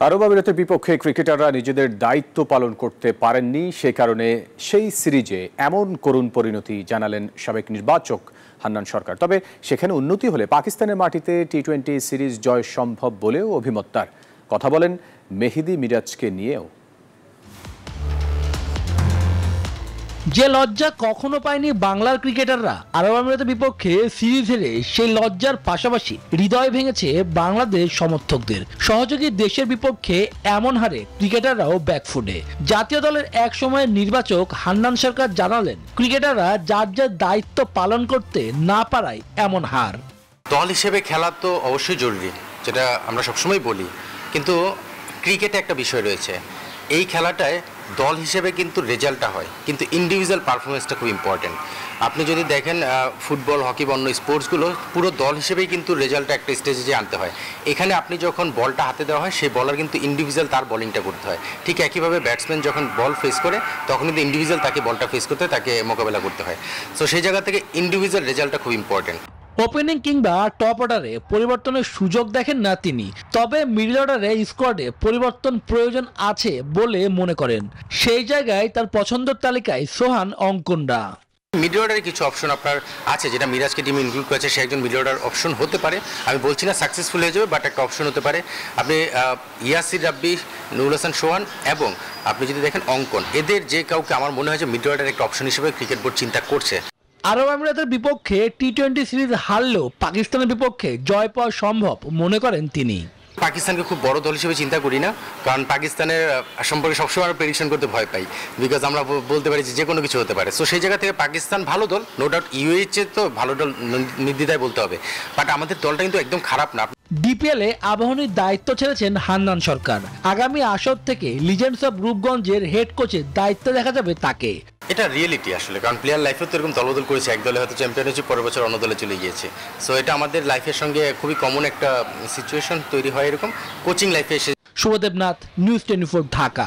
আরব আমিরাতের বিপক্ষে ক্রিকেটাররা নিজেদের দায়িত্ব পালন করতে পারেননি, সে কারণে সেই সিরিজে এমন করুণ পরিণতি জানালেন সাবেক নির্বাচক হান্নান সরকার। তবে সেখানে উন্নতি হলে পাকিস্তানের মাটিতে টি-20 সিরিজ জয় সম্ভব বলেও অভিমত তার। কথা বলেন মেহেদী মিরাজকে নিয়েও। যে লজ্জা কখনো পায়নি বাংলার ক্রিকেটাররা আরব আমিরাতের বিপক্ষে সিরিজ হেরে, সেই লজ্জার পাশাপাশি হৃদয় ভেঙেছে বাংলাদেশ সমর্থকদের। সহযোগী দেশের বিপক্ষে এমন হারে ক্রিকেটাররাও ব্যাকফুটে। জাতীয় দলের এক সময়ের নির্বাচক হান্নান সরকার জানালেন, ক্রিকেটাররা যার যার দায়িত্ব পালন করতে না পারায় এমন হার। দল হিসেবে খেলা তো অবশ্যই জরুরি, যেটা আমরা সবসময় বলি, কিন্তু ক্রিকেটে একটা বিষয় রয়েছে, এই খেলাটায় দল হিসেবে কিন্তু রেজাল্টটা হয়, কিন্তু ইন্ডিভিজুয়াল পারফরমেন্সটা খুব ইম্পর্টেন্ট। আপনি যদি দেখেন ফুটবল, হকি বা অন্য স্পোর্টসগুলো, পুরো দল হিসেবেই কিন্তু রেজাল্টটা একটা স্টেজে যে আনতে হয়। এখানে আপনি যখন বলটা হাতে দেওয়া হয়, সেই বলার কিন্তু ইন্ডিভিজুয়াল তার বোলিংটা করতে হয়। ঠিক একইভাবে ব্যাটসম্যান যখন বল ফেস করে, তখন কিন্তু ইন্ডিভিজুয়াল তাকে বলটা ফেস করতে হয়, তাকে মোকাবেলা করতে হয়। সো সেই জায়গা থেকে ইন্ডিভিজুয়াল রেজাল্টটা খুব ইম্পর্টেন্ট। ওপেনিং কিংবা টপ অর্ডারে পরিবর্তনের সুযোগ দেখেন না তিনি, তবে মিডল অর্ডারে স্কোয়াডে পরিবর্তন প্রয়োজন আছে বলে মনে করেন। সেই জায়গায় তার পছন্দের তালিকায় সোহান অঙ্কনরা। মিডল অর্ডারে কিছু অপশন আপনার আছে, যেটা মিরাজকে টিমে ইনক্লুড করেছে, সে একজন মিডল অর্ডার অপশন হতে পারে। আমি বলছি না সাকসেসফুল হয়ে যাবে, বাট একটা অপশন হতে পারে। আপনি ইয়াসির রাব্বি, নুরুল হাসান সোহান এবং আপনি যদি দেখেন অঙ্কন, এদের যে কাউকে আমার মনে হয় যে মিডল অর্ডার একটা অপশন হিসেবে ক্রিকেট বোর্ড চিন্তা করছে। আরব আমিরাতের বিপক্ষে টি-20 সিরিজ হারলেও পাকিস্তানের বিপক্ষে জয় পাওয়া সম্ভব মনে করেন তিনি। পাকিস্তানকে খুব বড় দল হিসেবে চিন্তা করি না, কারণ পাকিস্তানের সম্পর্কে সবসময় আমরা প্রেডিকশন করতে ভয় পাই, বিকজ আমরা বলতে পারি যে কোনো কিছু হতে পারে। সো সেই জায়গা থেকে পাকিস্তান ভালো দল, নো ডাউট। ইউএইর চেয়ে তো ভালো দল নির্দ্বিধায় বলতে হবে, বাট আমাদের দলটা কিন্তু একদম খারাপ না। ডিপিএলে আবাহনীর দায়িত্ব ছেড়েছেন হান্নান সরকার। আগামী আসর থেকে লিজেন্ডস অব রূপগঞ্জের হেড কোচের দায়িত্ব দেখা যাবে তাকে। এটা রিয়েলিটি আসলে, কারণ প্লেয়ার লাইফেও তো এরকম দলবদল করেছে, এক দলে হয়তো চ্যাম্পিয়ন হয়েছে, পরের বছর অন্য দলে চলে গিয়েছে। সো এটা আমাদের লাইফের সঙ্গে খুবই কমন একটা সিচুয়েশন তৈরি হয় এরকম কোচিং লাইফে এসে। শুভদেব নাথ, নিউজ 24, ঢাকা।